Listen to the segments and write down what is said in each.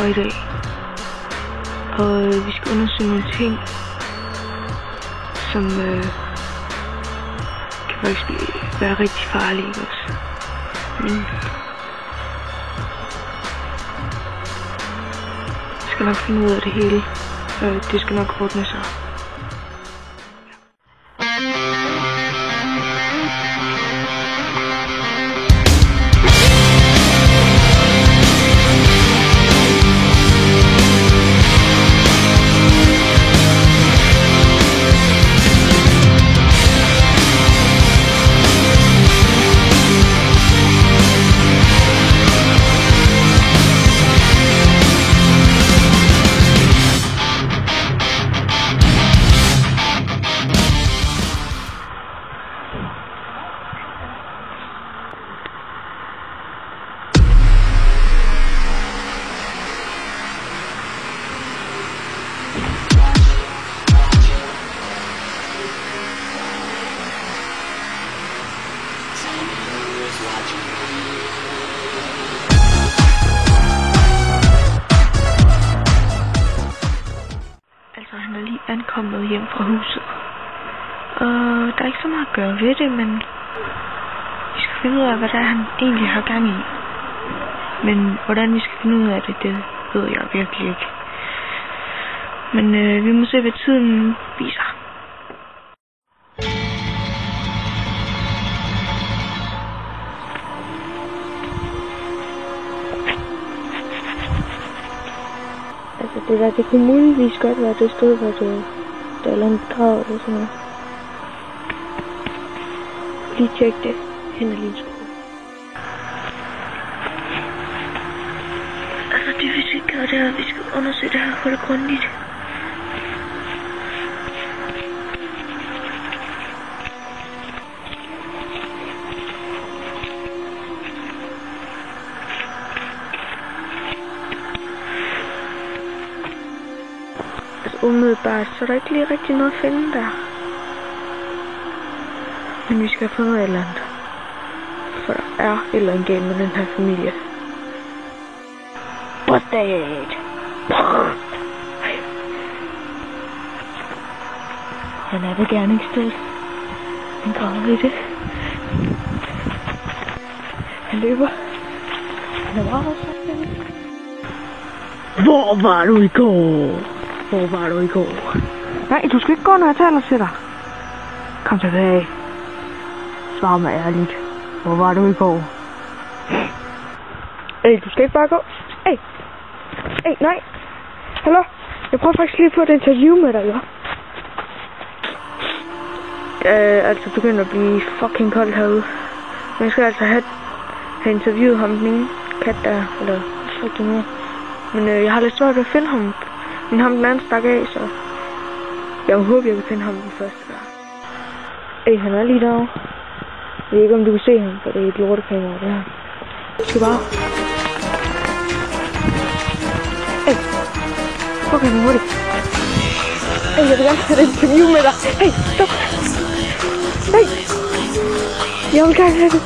for i dag. Og vi skal undersøge nogle ting, som kan faktisk være rigtig farlige også. Men jeg skal nok finde ud af det hele, og det skal nok ordne sig. Altså, han er lige ankommet hjem fra huset. Og der er ikke så meget at gøre ved det, men vi skal finde ud af, hvad det er, han egentlig har gang i. Men hvordan vi skal finde ud af det, det ved jeg virkelig ikke. Men vi må se, hvad tiden viser. Altså det der, det kunne muligvis godt være det sted, hvor det der er en bedrag eller sådan noget. Lige tjek det hen ad din sko. Altså det vi skal gøre, det er, at vi skal undersøge det her hul grundigt. Umiddelbart, så er der ikke lige rigtig noget at finde der. Men vi skal have fundet et eller andet. For der er et eller andet galt med den her familie. Busted! Han er ved gerningsstedet. Han kommer i det. Han løber. Han er meget sådan. Hvor var du i går? Hvor var du i går? Nej, du skal ikke gå, når jeg taler til dig. Kom tilbage. Svar mig ærligt. Hvor var du i går? Ey, du skal ikke bare gå. Ey, nej. Hallo? Jeg prøver faktisk lige at få et interview med dig, jo. Altså begynder at blive fucking koldt herude. Men jeg skal altså have interviewet ham, den ene kat der, eller hvad det nu. Men jeg har lidt svært ved at finde ham. Men ham den anden stak af, så jeg håber, jeg kan finde ham den første gang. Ey, han er lige derovre. Jeg ved ikke, om du kan se ham, for det er et lortekamera, det her. Skal bare... Ey, okay, nu hurtigt. Ey, jeg vil gerne have et interview med dig. Ey, stop. Ey, jeg vil gerne have et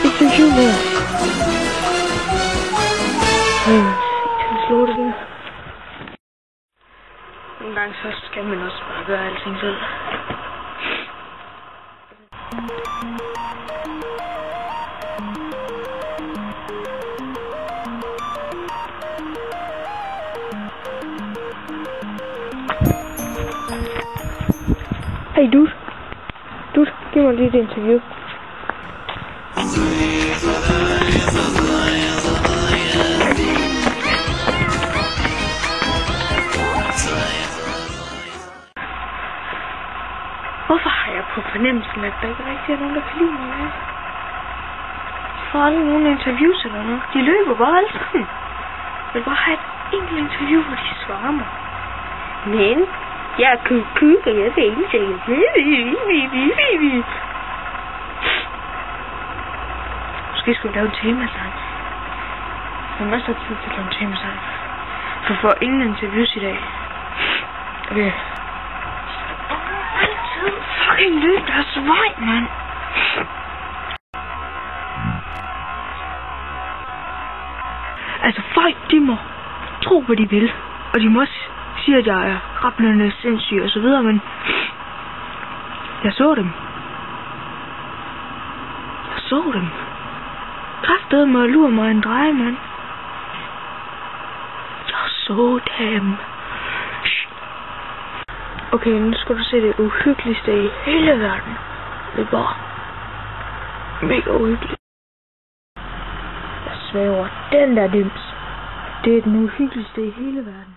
interview med dig. Han slår det der. Nogle gange så skal man også bare gøre alting selv. Hey dude. Dude, giv mig lige et interview. Hvorfor har jeg på fornemmelsen, at der ikke rigtig er nogen, der kan lide mig? Jeg får aldrig nogen interviews eller noget. De løber bare alle sammen. Jeg vil bare have et enkelt interview, hvor de svarer mig. Men jeg er kuk, og jeg vil ikke sige. Måske skulle vi lave en temasang. Jeg har masser af tid til at lave en temasang. For jeg får ingen interviews i dag. Okay. Fucking løb deres vej, mand. Altså, folk, de må tro, hvad de vil. Og de må også sige, at jeg er rablende sindssyg og så videre, men jeg så dem. Jeg så dem. Kraftedeme og lurer mig en drej, mand. Jeg så dem. Okay, nu skal du se det uhyggeligste i hele verden. Det er bare mega uhyggeligt. Jeg svæver, den der dims. Det er den uhyggeligste i hele verden.